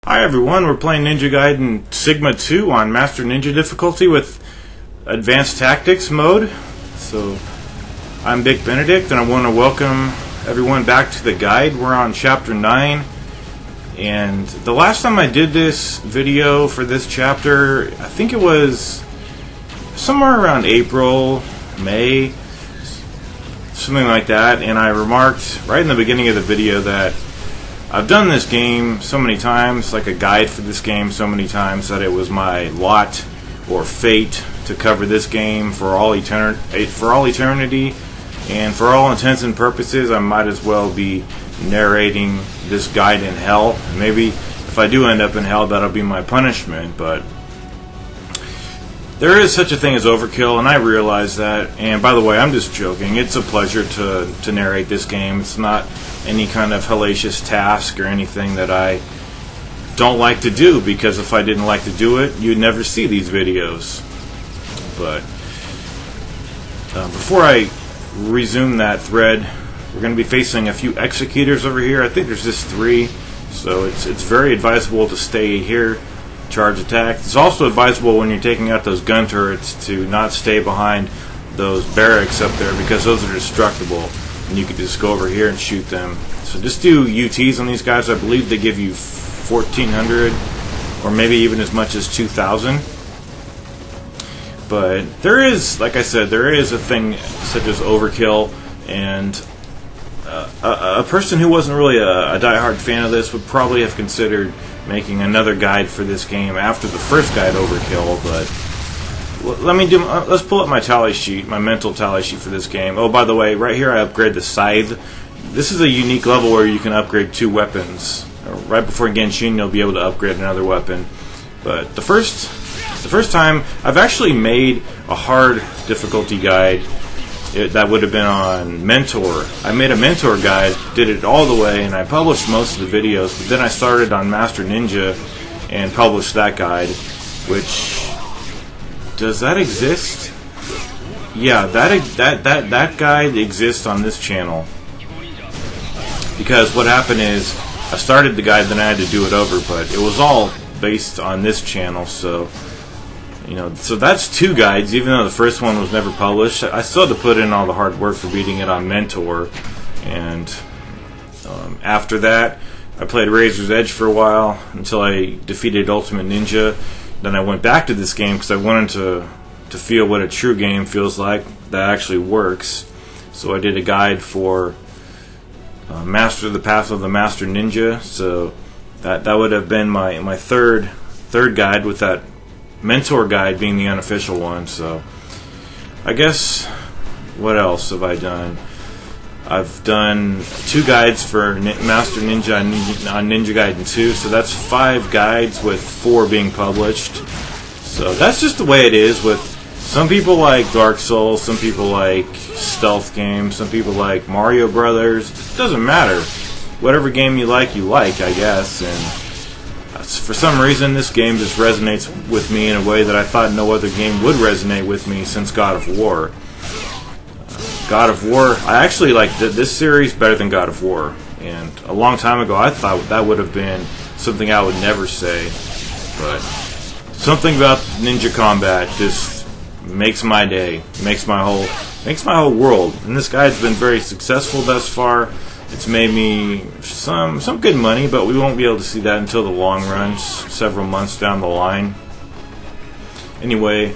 Hi everyone, we're playing Ninja Gaiden Sigma 2 on Master Ninja difficulty with Advanced Tactics mode. So, I'm Big Benedict and I want to welcome everyone back to the guide. We're on Chapter 9, and the last time I did this video for this chapter, I think it was somewhere around April, May, something like that, and I remarked right in the beginning of the video that I've done this game so many times, like a guide for this game so many times, that it was my lot or fate to cover this game for all eternity, and for all intents and purposes I might as well be narrating this guide in hell. Maybe if I do end up in hell, that'll be my punishment, but there is such a thing as overkill, and I realize that. And by the way, I'm just joking. It's a pleasure to narrate this game. It's not any kind of hellacious task or anything that I don't like to do, because if I didn't like to do it, you'd never see these videos. But before I resume that thread, we're going to be facing a few executors over here. I think there's just 3, so it's very advisable to stay here. Charge attack. It's also advisable when you're taking out those gun turrets to not stay behind those barracks up there, because those are destructible and you can just go over here and shoot them. So just do UTs on these guys. I believe they give you 1,400 or maybe even as much as 2,000. But there is, like I said, there is a thing such as overkill, and a person who wasn't really a die-hard fan of this would probably have considered making another guide for this game after the first guide, Overkill. But let's pull up my tally sheet, my mental tally sheet for this game. Oh, by the way, right here I upgrade the scythe. This is a unique level where you can upgrade 2 weapons. Right before Genshin, you'll be able to upgrade another weapon. But the first time I've actually made a hard difficulty guide. That would have been on Mentor. I made a Mentor guide, did it all the way, and I published most of the videos, but then I started on Master Ninja and published that guide, which... does that exist? Yeah, that guide exists on this channel. Because what happened is, I started the guide, then I had to do it over, but it was all based on this channel, so... so that's 2 guides, even though the first one was never published. I still had to put in all the hard work for beating it on Mentor. And after that, I played Razor's Edge for a while until I defeated Ultimate Ninja. Then I went back to this game because I wanted to feel what a true game feels like that actually works. So I did a guide for Master the Path of the Master Ninja. So that would have been my third guide, with that Mentor guide being the unofficial one. So I guess, what else have I done? I've done 2 guides for Master Ninja on Ninja Gaiden 2, so that's 5 guides with 4 being published. So that's just the way it is. With some people like Dark Souls, some people like stealth games, some people like Mario Brothers. It doesn't matter. Whatever game you like, I guess. And for some reason, this game just resonates with me in a way that I thought no other game would resonate with me since God of War. God of War, I actually like this series better than God of War. And a long time ago, I thought that would have been something I would never say. But something about ninja combat just makes my day, makes my whole world. And this guide's been very successful thus far. It's made me some good money, but we won't be able to see that until the long run, several months down the line. Anyway,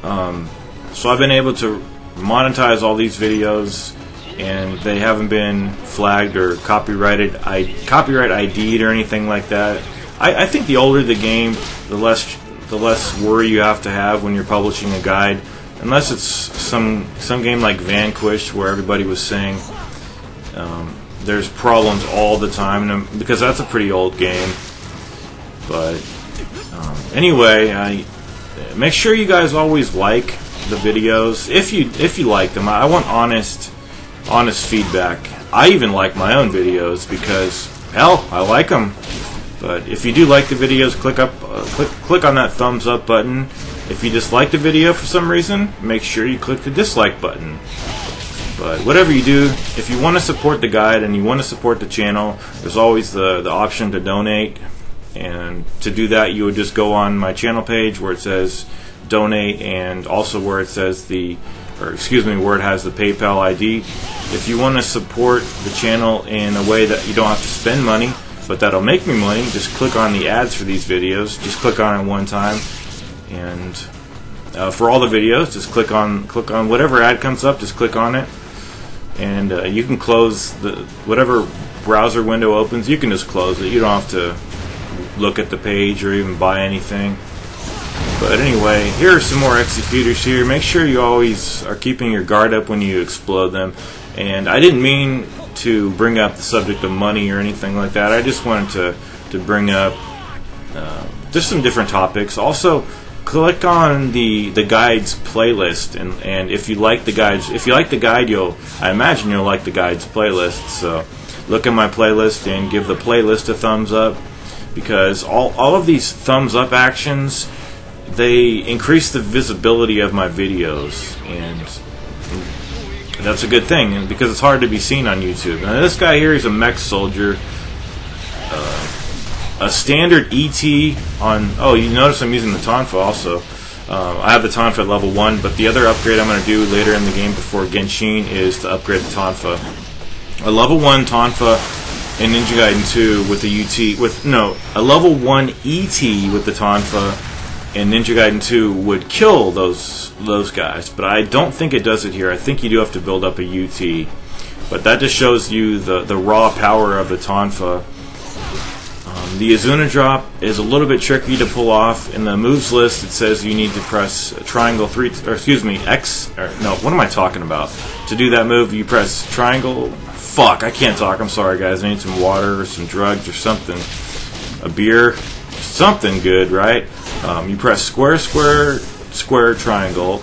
so I've been able to monetize all these videos, and they haven't been flagged or copyright ID'd or anything like that. I think the older the game, the less worry you have to have when you're publishing a guide, unless it's some game like Vanquish where everybody was saying there's problems all the time, because that's a pretty old game. But anyway, make sure you guys always like the videos if you like them. I want honest feedback. I even like my own videos because, hell, I like them. But if you do like the videos, click on that thumbs up button. If you dislike the video for some reason, make sure you click the dislike button. But whatever you do, if you want to support the guide and you want to support the channel, there's always the option to donate. And to do that, you would just go on my channel page where it says donate, and also where it says where it has the PayPal ID. If you want to support the channel in a way that you don't have to spend money, but that'll make me money, just click on the ads for these videos. Just click on it one time, and for all the videos, just click on whatever ad comes up. Just click on it, and you can close whatever browser window opens. You can just close it. You don't have to look at the page or even buy anything. But anyway, here are some more executors here. Make sure you always are keeping your guard up when you explode them. And I didn't mean to bring up the subject of money or anything like that. I just wanted to bring up just some different topics. Also, click on the guides playlist, and if you like the guides, I imagine you'll like the guides playlist. So look at my playlist and give the playlist a thumbs up, because all of these thumbs up actions, they increase the visibility of my videos, and that's a good thing, and because it's hard to be seen on YouTube. Now this guy here is a mech soldier, a standard ET on. Oh, you notice I'm using the Tonfa also. I have the Tonfa at level 1, but the other upgrade I'm going to do later in the game before Genshin is to upgrade the Tonfa. A level 1 Tonfa in Ninja Gaiden 2 with the a level 1 ET with the Tonfa in Ninja Gaiden 2 would kill those guys, but I don't think it does it here. I think you do have to build up a UT, but that just shows you the raw power of the Tonfa. The Azuna drop is a little bit tricky to pull off. In the moves list, it says you need to press triangle X. No, what am I talking about? To do that move, you press triangle. Fuck, I can't talk. I'm sorry, guys. I need some water or some drugs or something. A beer, something good, right? You press square, square, square, triangle,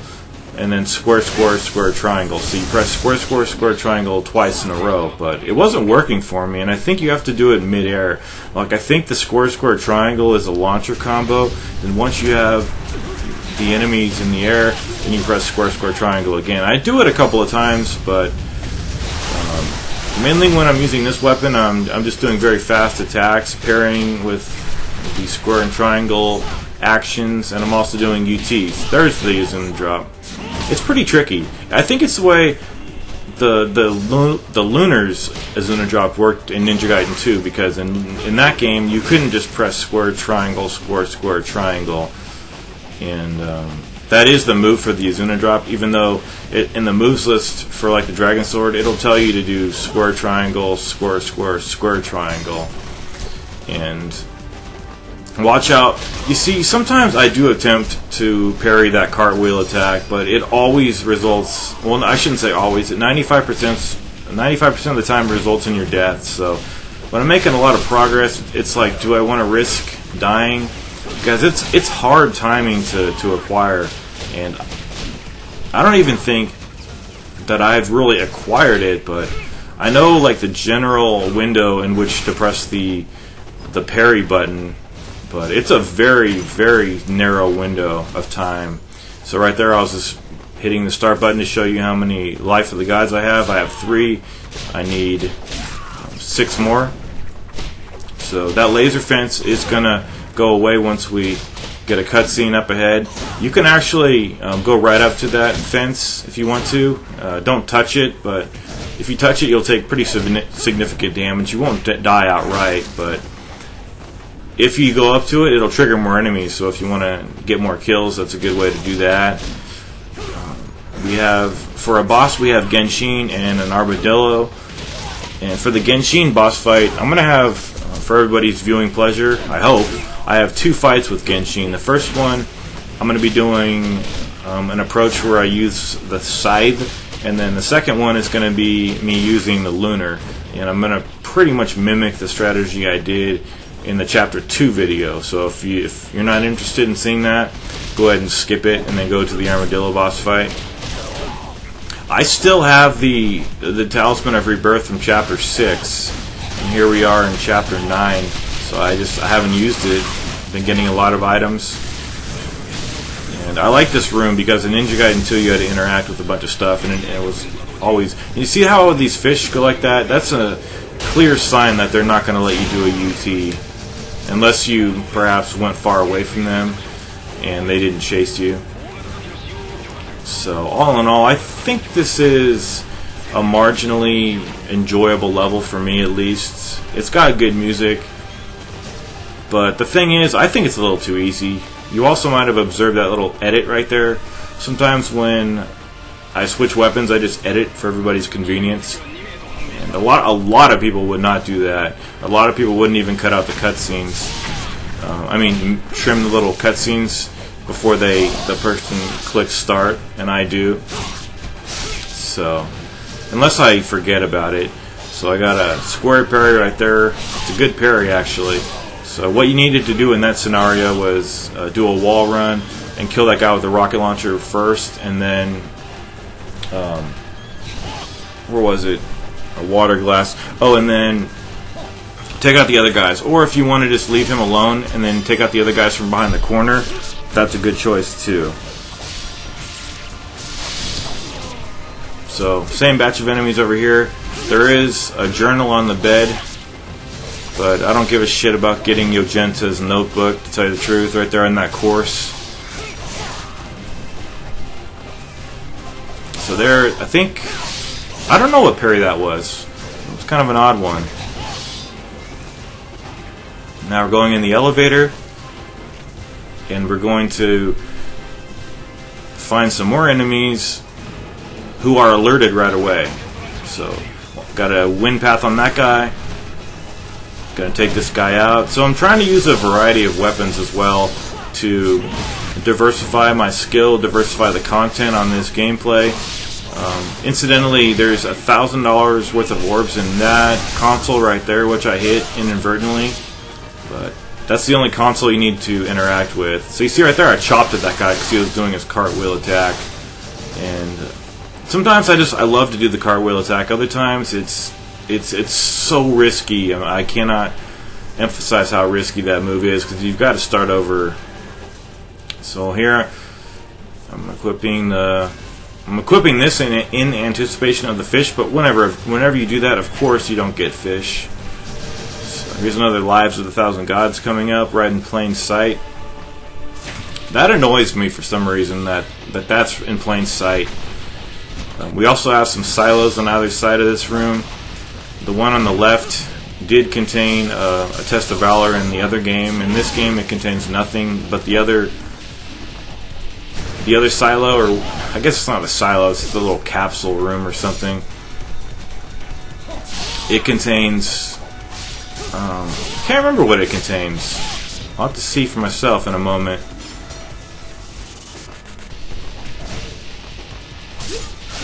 and then square, square, square, triangle. So you press square, square, square, triangle twice in a row, but it wasn't working for me, and I think you have to do it mid-air. Like, I think the square, square, triangle is a launcher combo, and once you have the enemies in the air, then you press square, square, triangle again. I do it a couple of times, but mainly when I'm using this weapon, I'm just doing very fast attacks, pairing with the square and triangle actions, and I'm also doing UTs. There's the Azuna drop. It's pretty tricky. I think it's the way the Lunar's Azuna drop worked in Ninja Gaiden 2, because in that game you couldn't just press square, triangle, square, square, triangle, and that is the move for the Azuna drop, even though in the moves list for like the Dragon Sword, it'll tell you to do square, triangle, square, square, square, triangle. And watch out. You see, sometimes I do attempt to parry that cartwheel attack, but it always results, well, I shouldn't say always, 95% of the time results in your death. So when I'm making a lot of progress, it's like, do I want to risk dying? Because it's hard timing to acquire, and I don't even think that I've really acquired it, but I know like the general window in which to press the parry button, but it's a very, very narrow window of time. So right there I was just hitting the start button to show you how many life of the gods I have. I have 3. I need 6 more. So that laser fence is going to go away once we get a cutscene up ahead. You can actually go right up to that fence if you want to. Don't touch it, but if you touch it, you'll take pretty significant damage. You won't die outright, but if you go up to it, it'll trigger more enemies. So if you want to get more kills, that's a good way to do that. For a boss, we have Genshin and an Armadillo. And for the Genshin boss fight, I'm going to have, for everybody's viewing pleasure, I hope, I have 2 fights with Genshin. The first one, I'm going to be doing an approach where I use the scythe, and then the second one is going to be me using the Lunar. And I'm going to pretty much mimic the strategy I did in the Chapter 2 video. So if you're not interested in seeing that, go ahead and skip it and then go to the Armadillo boss fight. I still have the Talisman of Rebirth from Chapter 6, and here we are in Chapter 9. So I haven't used it. Been getting a lot of items, and I like this room because in Ninja Gaiden 2 you had to interact with a bunch of stuff, and it was always. You see how these fish go like that? That's a clear sign that they're not going to let you do a UT. unless you perhaps went far away from them and they didn't chase you. So all in all, I think this is a marginally enjoyable level for me, at least. It's got good music, but the thing is, I think it's a little too easy. You also might have observed that little edit right there. Sometimes when I switch weapons, I just edit for everybody's convenience. And a lot of people would not do that. A lot of people wouldn't even cut out the cutscenes. Trim the little cutscenes before the person clicks start, and I do. So, unless I forget about it. So I got a square parry right there. It's a good parry, actually. So what you needed to do in that scenario was do a wall run and kill that guy with the rocket launcher first, and then where was it? A water glass. Oh, and then take out the other guys. Or if you want to just leave him alone and then take out the other guys from behind the corner, that's a good choice too. So, same batch of enemies over here. There is a journal on the bed, but I don't give a shit about getting Yogenta's notebook, to tell you the truth, right there in that course. So there, I think, I don't know what parry that was. It was kind of an odd one. Now we're going in the elevator, and we're going to find some more enemies who are alerted right away. So, got a wind path on that guy. Gonna take this guy out. So I'm trying to use a variety of weapons as well to diversify my skill, diversify the content on this gameplay. Incidentally, there's $1,000 worth of orbs in that console right there, which I hit inadvertently. But that's the only console you need to interact with. So you see right there, I chopped at that guy because he was doing his cartwheel attack. And sometimes I love to do the cartwheel attack. Other times it's so risky. I cannot emphasize how risky that move is because you've got to start over. So here I'm equipping this in anticipation of the fish. But whenever you do that, of course you don't get fish. So here's another Lives of the Thousand Gods coming up right in plain sight. That annoys me for some reason that's in plain sight. We also have some silos on either side of this room. The one on the left did contain a test of valor in the other game. In this game, it contains nothing, but the other silo, or I guess it's not a silo, it's the little capsule room or something. It contains, can't remember what it contains. I'll have to see for myself in a moment.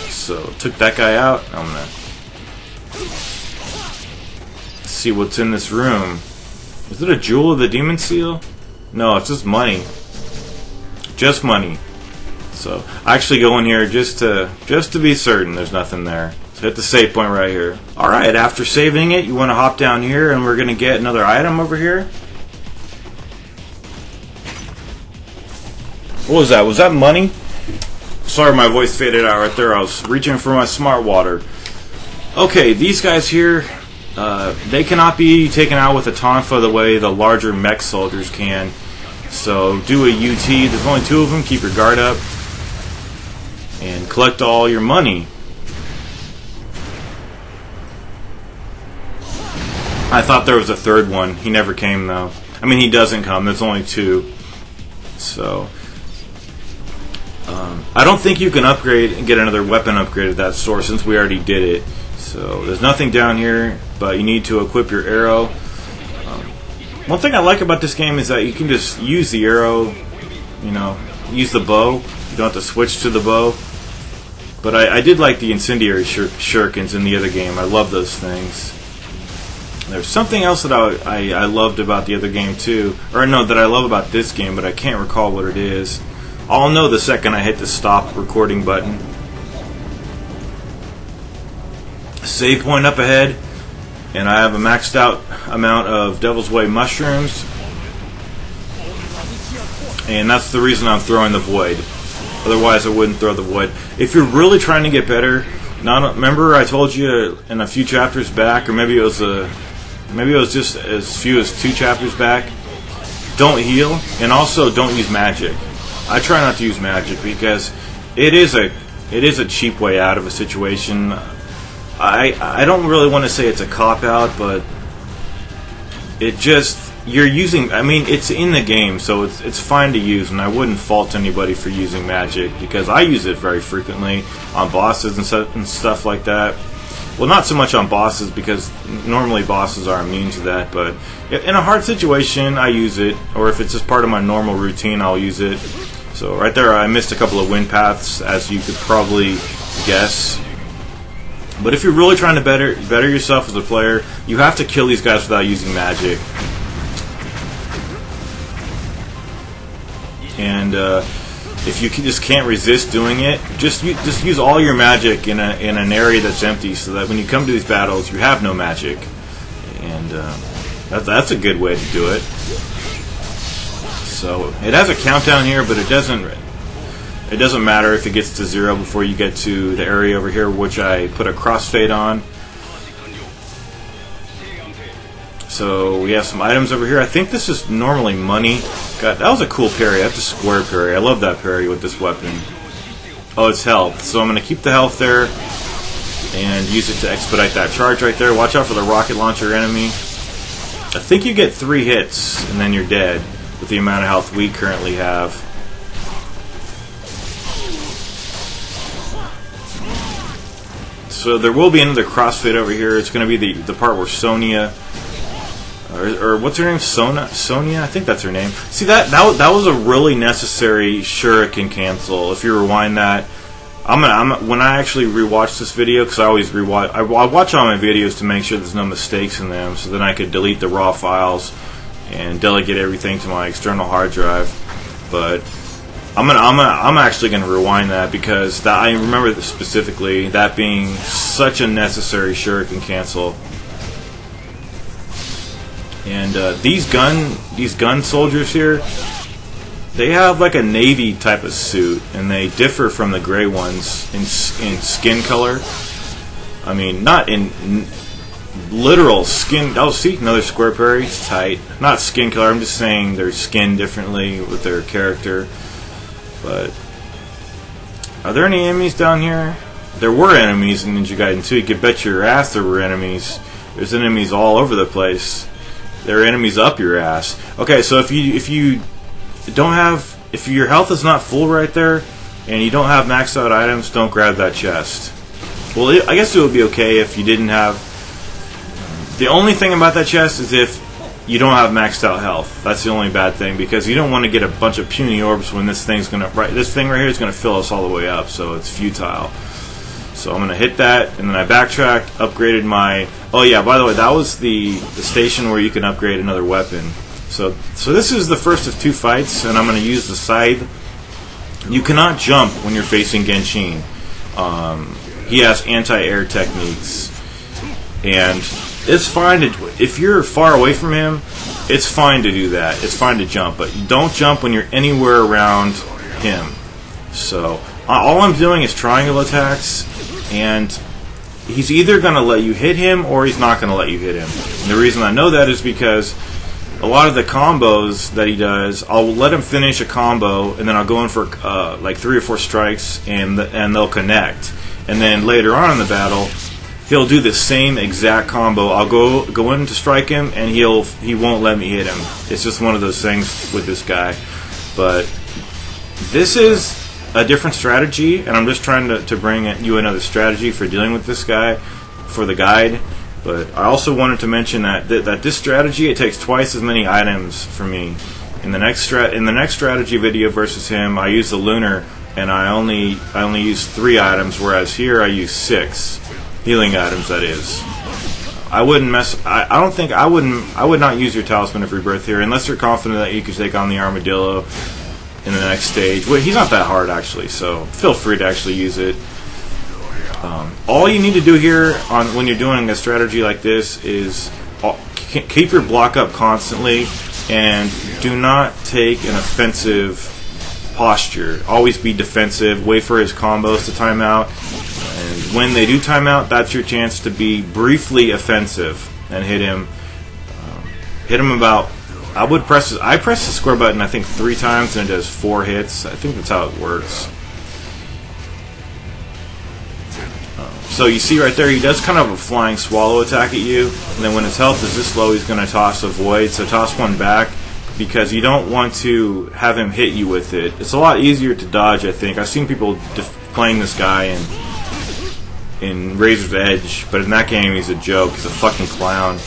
So, took that guy out. I'm gonna see what's in this room. Is it a jewel of the demon seal? No, it's just money. Just money. So, I actually go in here just to be certain there's nothing there. So hit the save point right here. Alright, after saving it, you want to hop down here and we're gonna get another item over here. What was that? Was that money? Sorry, my voice faded out right there. I was reaching for my smart water. Okay, these guys here, they cannot be taken out with a tonfa the way the larger mech soldiers can. So do a UT. There's only 2 of them. Keep your guard up. And collect all your money. I thought there was a 3rd one. He never came, though. I mean, he doesn't come. There's only 2. So I don't think you can upgrade and get another weapon upgrade at that store since we already did it. So there's nothing down here, but you need to equip your arrow. One thing I like about this game is that you can just use the arrow, use the bow. You don't have to switch to the bow. But I did like the incendiary shurikens in the other game. I love those things. There's something else that I loved about the other game too. Or no, that I love about this game, but I can't recall what it is. I'll know the second I hit the stop recording button. Save point up ahead, and I have a maxed out amount of Devil's Way mushrooms, and that's the reason I'm throwing the void. Otherwise I wouldn't throw the void. If you're really trying to get better, remember I told you in a few chapters back, or maybe it was maybe it was just as few as 2 chapters back. Don't heal, and also don't use magic. I try not to use magic because it is a cheap way out of a situation. I don't really want to say it's a cop-out, but it just, you're using, I mean, it's in the game, so it's fine to use, and I wouldn't fault anybody for using magic, because I use it very frequently on bosses and stuff like that. Well, not so much on bosses, because normally bosses are immune to that, but in a hard situation, I use it, or if it's just part of my normal routine, I'll use it. So right there, I missed a couple of wind paths, as you could probably guess. But if you're really trying to better yourself as a player, you have to kill these guys without using magic. And if you just can't resist doing it, just use all your magic in an area that's empty, so that when you come to these battles, you have no magic. And that's a good way to do it. So it has a countdown here, but it doesn't matter if it gets to 0 before you get to the area over here, which I put a crossfade on. So we have some items over here. I think this is normally money. God, that was a cool parry. That's a square parry. I love that parry with this weapon. Oh, it's health. So I'm going to keep the health there and use it to expedite that charge right there. Watch out for the rocket launcher enemy. I think you get 3 hits and then you're dead with the amount of health we currently have. So there will be another crossfade over here. It's going to be the part where Sonia, or what's her name? Sonia? I think that's her name. See, that was a really necessary shuriken cancel. If you rewind that, when I actually rewatch this video, because I always rewatch, I watch all my videos to make sure there's no mistakes in them, so then I could delete the raw files and delegate everything to my external hard drive. But I'm actually gonna rewind that, because I remember specifically that being such a necessary shuriken cancel. And these gun soldiers here, they have like a navy type of suit, and they differ from the gray ones in skin color. I mean, not in literal skin. Oh, see, another square parry. It's tight. Not skin color. I'm just saying their skin differently with their character. But are there any enemies down here? There were enemies in Ninja Gaiden 2. You could bet your ass there were enemies. There's enemies all over the place. There are enemies up your ass. Okay, so if you don't have, if your health is not full right there, and you don't have maxed out items, don't grab that chest. Well, I guess it would be okay if you didn't have. The only thing about that chest is if you don't have maxed out health. That's the only bad thing, because you don't want to get a bunch of puny orbs when this thing's gonna. This thing right here is gonna fill us all the way up, so it's futile. So I'm gonna hit that, and then I backtracked, upgraded my. Oh yeah, by the way, that was the station where you can upgrade another weapon. So this is the first of 2 fights, and I'm gonna use the scythe. You cannot jump when you're facing Genshin. He has anti-air techniques, and it's fine to, if you're far away from him, it's fine to do that. It's fine to jump, but don't jump when you're anywhere around him. So all I'm doing is triangle attacks, and he's either going to let you hit him or he's not going to let you hit him. And the reason I know that is because a lot of the combos that he does, I'll let him finish a combo, and then I'll go in for like 3 or 4 strikes, and they'll connect. And then later on in the battle, he'll do the same exact combo. I'll go in to strike him, and he won't let me hit him. It's just one of those things with this guy. But this is a different strategy, and I'm just trying to bring you another strategy for dealing with this guy for the guide. But I also wanted to mention that this strategy, it takes twice as many items for me. In the next strategy video versus him, I use the lunar, and I only use 3 items, whereas here I use 6 healing items. That is, I wouldn't mess. I don't think I would not use your Talisman of Rebirth here unless you're confident that you can take on the Armadillo in the next stage. Well, he's not that hard actually, so feel free to actually use it. All you need to do here when you're doing a strategy like this is keep your block up constantly, and do not take an offensive posture. Always be defensive. Wait for his combos to time out, and when they do time out, that's your chance to be briefly offensive and hit him hit him about. I press the square button I think 3 times and it does 4 hits. I think that's how it works. So you see right there, he does kind of a flying swallow attack at you, and then when his health is this low, he's going to toss a void. So toss one back, because you don't want to have him hit you with it. It's a lot easier to dodge, I think. I've seen people playing this guy in Razor's Edge, but in that game he's a joke. He's a fucking clown.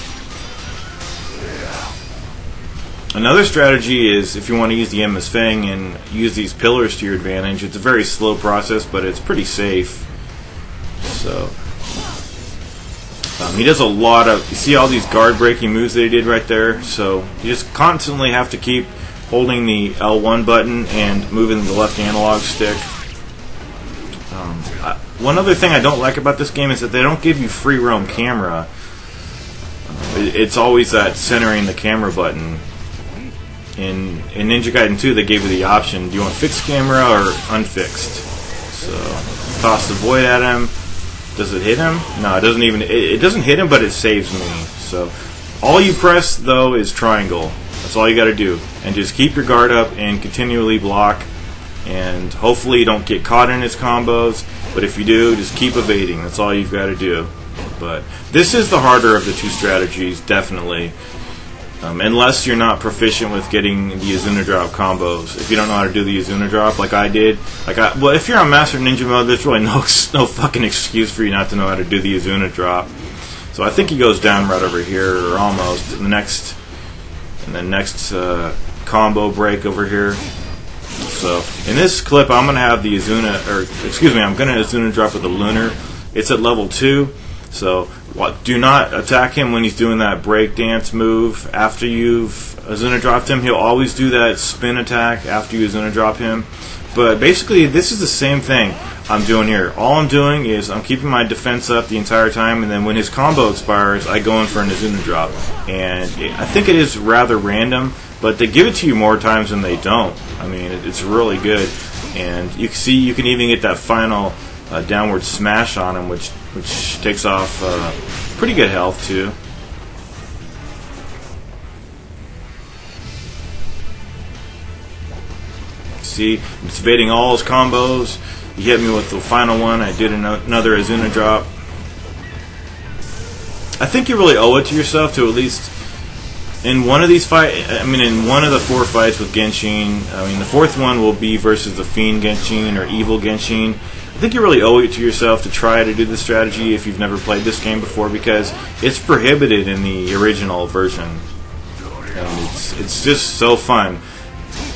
Another strategy is if you want to use the Emma's Fang and use these pillars to your advantage. It's a very slow process, but it's pretty safe. So he does a lot of, you see all these guard breaking moves that he did right there, so you just constantly have to keep holding the L1 button and moving the left analog stick. One other thing I don't like about this game is that they don't give you free roam camera. It's always that centering the camera button. In Ninja Gaiden 2 they gave you the option, do you want fixed camera or unfixed? So toss the void at him. Does it hit him? No, it doesn't even. It doesn't hit him, but it saves me. So all you press though is triangle. That's all you got to do, and just keep your guard up and continually block. And hopefully you don't get caught in his combos. But if you do, just keep evading. That's all you've got to do. But this is the harder of the 2 strategies, definitely. Unless you're not proficient with getting the Izuna drop combos. If you don't know how to do the Izuna drop like I did, well, if you're on Master Ninja mode, there's really no fucking excuse for you not to know how to do the Izuna drop. So I think he goes down right over here, or almost. In the next combo break over here. So in this clip, I'm gonna have the Izuna, I'm gonna Izuna drop with the Lunar. It's at level 2. So do not attack him when he's doing that break dance move after you've Izuna dropped him. He'll always do that spin attack after you Izuna drop him. But basically, this is the same thing I'm doing here. All I'm doing is I'm keeping my defense up the entire time, and then when his combo expires, I go in for an Izuna drop. And I think it is rather random, but they give it to you more times than they don't. I mean, it's really good. And you can see you can even get that final downward smash on him, which takes off pretty good health too. See, it's evading all his combos. He hit me with the final one. I did another Izuna drop. I think you really owe it to yourself to at least in one of these in one of the 4 fights with Genshin. I mean, the 4th one will be versus the Fiend Genshin or Evil Genshin. I think you really owe it to yourself to try to do this strategy if you've never played this game before, because it's prohibited in the original version. And it's just so fun.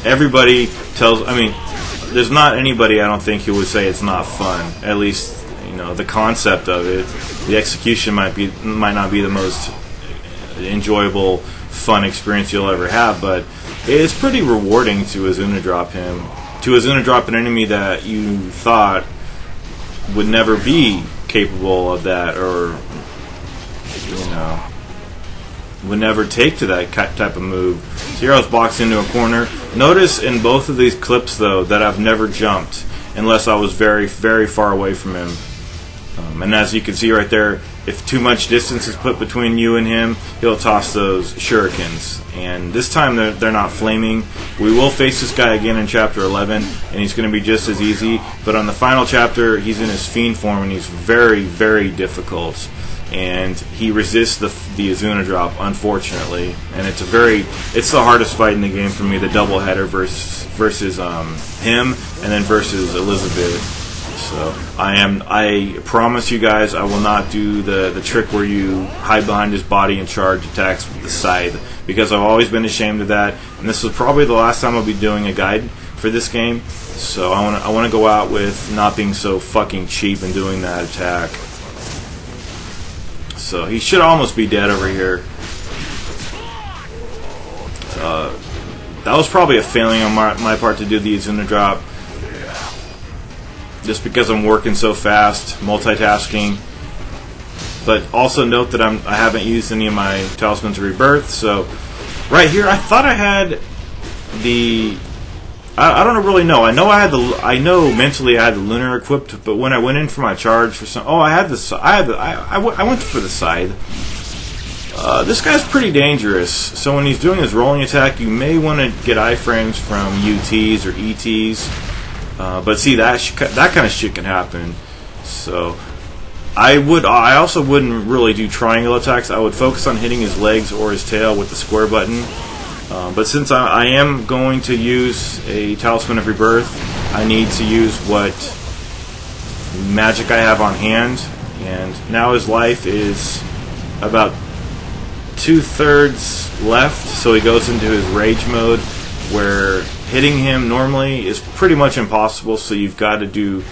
Everybody there's not anybody I don't think who would say it's not fun. At least, the concept of it. The execution might not be the most enjoyable, fun experience you'll ever have, but it's pretty rewarding to Izuna drop him. To Izuna drop an enemy that you thought would never be capable of that, or would never take to that type of move. So here I was boxed into a corner. Notice in both of these clips though that I've never jumped unless I was very, very far away from him. And as you can see right there, if too much distance is put between you and him, he'll toss those shurikens. And this time they're not flaming. We will face this guy again in Chapter 11, and he's going to be just as easy. But on the final chapter, he's in his Fiend form, and he's very, very difficult. And he resists the Izuna drop, unfortunately. And it's the hardest fight in the game for me, the doubleheader versus him, and then versus Elizabeth. So I promise you guys I will not do the trick where you hide behind his body and charge attacks with the scythe, because I've always been ashamed of that, and this is probably the last time I'll be doing a guide for this game. So I want to go out with not being so fucking cheap and doing that attack. So he should almost be dead over here. That was probably a failing on my part to do the Izuna drop, just because I'm working so fast, multitasking. But also note that I haven't used any of my Talismans of Rebirth. So right here, I thought I had the. I don't really know. I know mentally I had the Lunar equipped, but when I went in for my charge for some, I went for the scythe. This guy's pretty dangerous, so when he's doing his rolling attack, you may want to get iframes from UTs or ETs. But see, that kind of shit can happen. So I also wouldn't really do triangle attacks. I would focus on hitting his legs or his tail with the square button. But since I am going to use a Talisman of Rebirth, I need to use what magic I have on hand. And now his life is about 2/3 left, so he goes into his rage mode, where hitting him normally is pretty much impossible, so you've got to do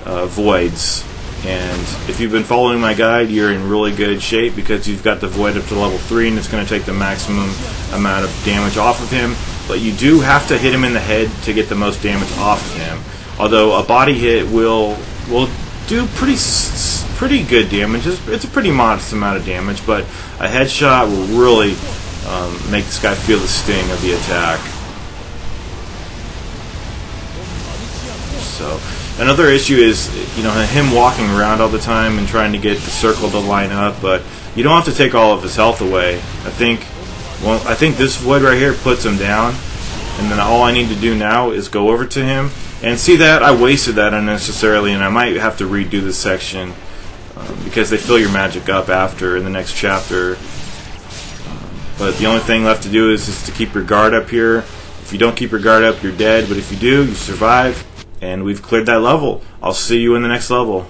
voids. And if you've been following my guide, you're in really good shape because you've got the void up to level 3 and it's going to take the maximum amount of damage off of him. But you do have to hit him in the head to get the most damage off of him. Although a body hit will do pretty good damage. It's a pretty modest amount of damage, but a headshot will really make this guy feel the sting of the attack. So another issue is, him walking around all the time and trying to get the circle to line up, but you don't have to take all of his health away. I think this void right here puts him down, and then all I need to do now is go over to him. And see that? I wasted that unnecessarily, and I might have to redo this section because they fill your magic up after in the next chapter. But the only thing left to do is just to keep your guard up here. If you don't keep your guard up, you're dead, but if you do, you survive. And we've cleared that level. I'll see you in the next level.